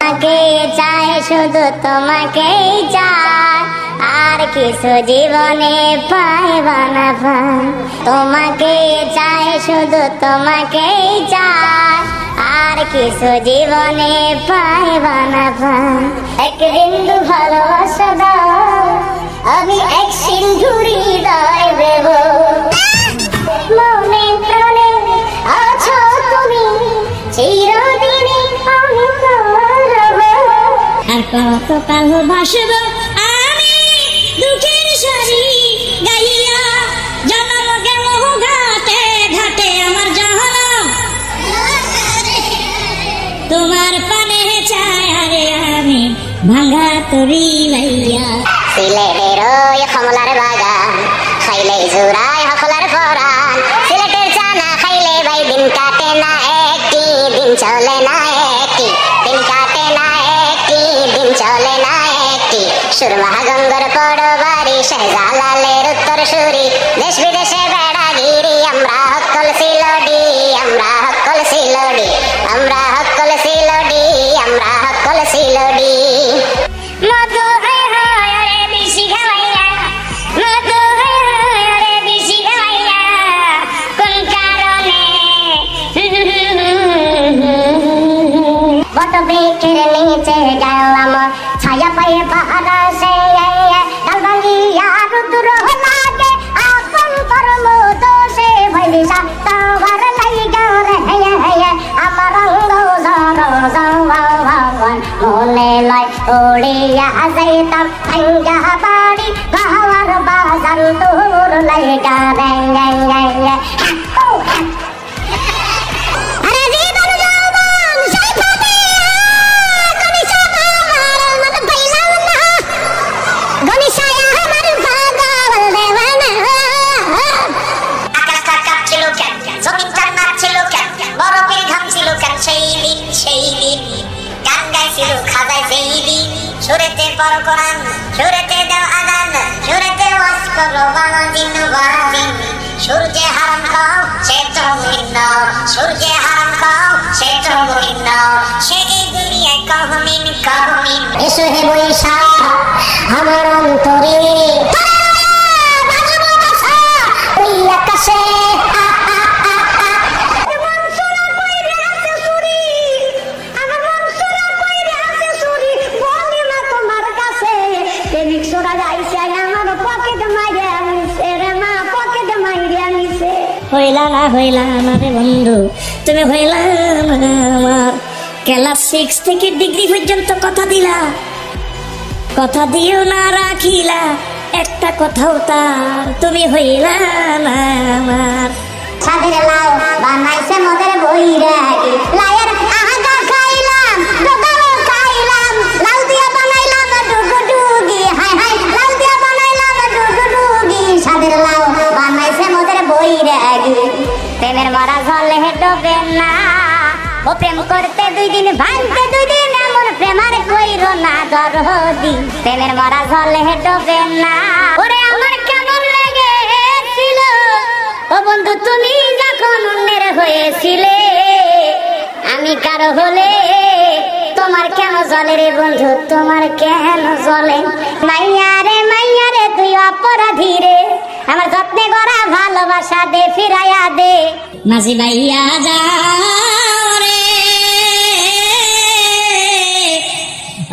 তোমাকে চাই, শুধু তোমাকেই চাই, আর কিছু জীবনে পাইবা না পাই। তোমাকে চাই, শুধু তোমাকেই চাই, আর কিছু জীবনে পাইবা না পাই। এক বিন্দু ভালোবাসা দাও, আমি এক সিন্ধু হৃদয় দেব। মনে প্রাণে আছো তুমি, চিরদিনই আমি তোমার হব। আর কত ভালোবাসব আমি দুঃখের সারি গাইয়া, জন্ম গেল ঘাটে ঘাটে আমার জাহান, তোমার পানে চাই আরে আমি ভাঙা তরি লাইয়া। সিলেটের ওই কমলার বাগান খাইলে জোড়ায় হকলার পরাণ, সিলেটের চানা খাইলে ভাই দিন কাটে না একটি, দিন চলে না একটি, দিন কাটে না একটি, দিন চলে না একটি। সুরমা গঙ্গর পড়বাড়ি শাহজালালের উত্তর সুরি, দেশ বিদেশে বেড়াগিরি আমরা হকল সিলডি, আমরা হকল সিলডি, আমরা হকল সিলডি, আমরা হকল সিলডি। মধু হয় হয় রে বেশি খাওয়াইয়া, মধু হয় হয় রে বেশি খাওয়াইয়া, কোন কারণে বট বেকের নিচে গেলাম ছায়া পায়ে পাহারা সে, ডাল ভাঙিয়া রুদ্র লাগে আপন পরম দোষে বৈশা তাওয়ার লাইগা রে আমার অঙ্গ মনে লয় উড়িয়া যাইতাম ভাঙ্গা বাড়ি গাওয়ার বাজার তোর লাইগা রে। সুরেতে পড়ো কোরআন, সুরেতে দাও আযান, সুরেতে ওয়াজ করো ওয়াজিন ওয়াজিন। সূর্যে হারাম খাও সে তো মুমিন নাও, সূর্যে হারাম খাও সে তো মুমিন নাও, সে এই দুনিয়ায় কাহমিন কাহমিন। এসো হে বৈশাখ আমার অন্তরে ওই আকাশে হইলা না হইলা না রে বন্ধু, তুমি হইলা না আমার। ক্লাস 6 থেকে ডিগ্রি পর্যন্ত কথা দিলা, কথা দিও না রাখিলা একটা কথাও তার, তুমি হইলা না আমার। সাদের লাউ বানাইছে মদের বইরা, লায়ের আগা খাইলাম ডগাও খাইলাম, লাউ দিয়া বানাইলাম ডুগডুগি, হাই হাই লাউ দিয়া বানাইলাম ডুগডুগি। সাদের লাউ বানাইছে মদের বইরা, প্রেমের মারা জলে ডোবে না, ও প্রেম করতে 2 দিন ভাঙতে 2 দিন, এমন প্রেমার কইরো না দরদি। প্রেমের মারা জলে ডোবে না, ওরে আমার কেমন লেগেছিল ও বন্ধু তুমি যখন অন্যের হয়েছিলে, আমি কারো হলে তোমার কেন জলে রে বন্ধু, তোমার কেন জলে। মাইয়া রে তুই অপরাধী রে, আমার যত্নে গড়া ভালোবাসা দে ফিরাইয়া দে। মাঝি ভাইয়া যাও রে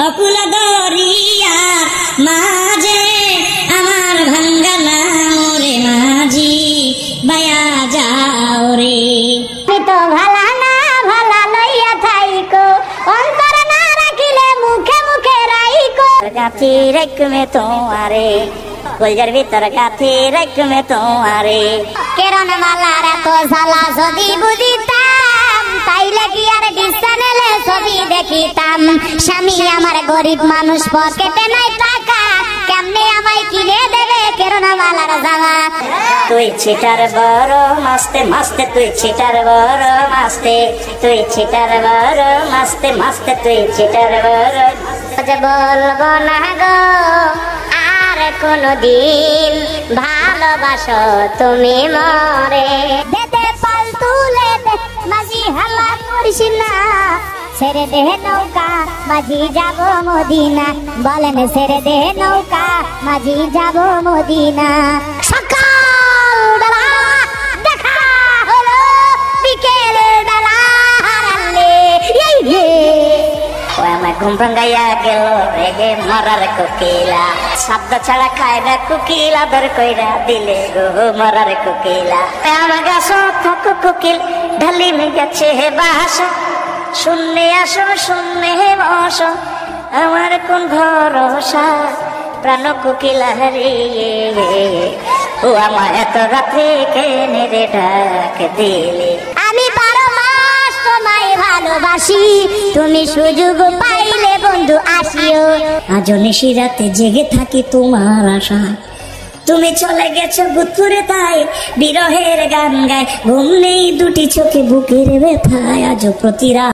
অকুল দরিয়ার মাঝে, আমার ভাঙ্গা নাও রে মাঝি ভাইয়া যাও রে। তুমি তো ভালা না ভালা লইয়া থাইকো, অন্তর না রাখিলে মুখে মুখে রাইকো। গাছি রেখমে তোমারে কলজার ভিতর গাছি রেখমে তোমারে। কেরন মালার এত ঝালা যদি বুঝিতাম, তাইলে কি আর ডিসচানেলে ছবি দেখিতাম। স্বামী আমার গরিব মানুষ, পকেটে নাই টাকা, কেমনে আমায় কিনে দেবে কেরন মালার জামা। তুই ছিটার বড় মাস্তে মাস্তে, তুই ছিটার বড় মাস্তে, তুই ছিটার বড় মাস্তে মাস্তে, তুই ছিটার বড়। বলবো না গো আর কোনদিন ভালোবাসো তুমি মরে, দেতে পাল তুলে দে মাঝি হালা করিস না, ছেড়ে দে নৌকা মাঝি যাব মদিনা, বলেন ছেড়ে দে নৌকা মাঝি যাব মদিনা। সকাল বেলা দেখা হলো, বিকেল বেলা হারালে আমার ঘুম ভাঙ্গাইয়া গেল রেগে মরার কোকিলা, শব্দ ছাড়া খায় না কোকিল, আদর কইরা দিলে গো মরার কোকিলা। আমার গাছ থাকো কোকিল ঢালি মে গেছে হে বাসা, শূন্যে আসো শূন্যে হে বস, আমার কোন ভরসা প্রাণ কোকিলা হারিয়ে, ও আমার এত রাত্রে কেনে রে ডাক দিলে। আমি 12 মাস তোমায় ভালোবাসি, তুমি সুযোগ পাইলে বন্ধু আসিও। আজ নিশি রাতে জেগে থাকি তোমার আশা, তুমি চলে গেছো বুতুরে তাই বিরহের গান গায়, ঘুম নেই দুটি চোখে বুকের ব্যথায়, আজ প্রতি রাত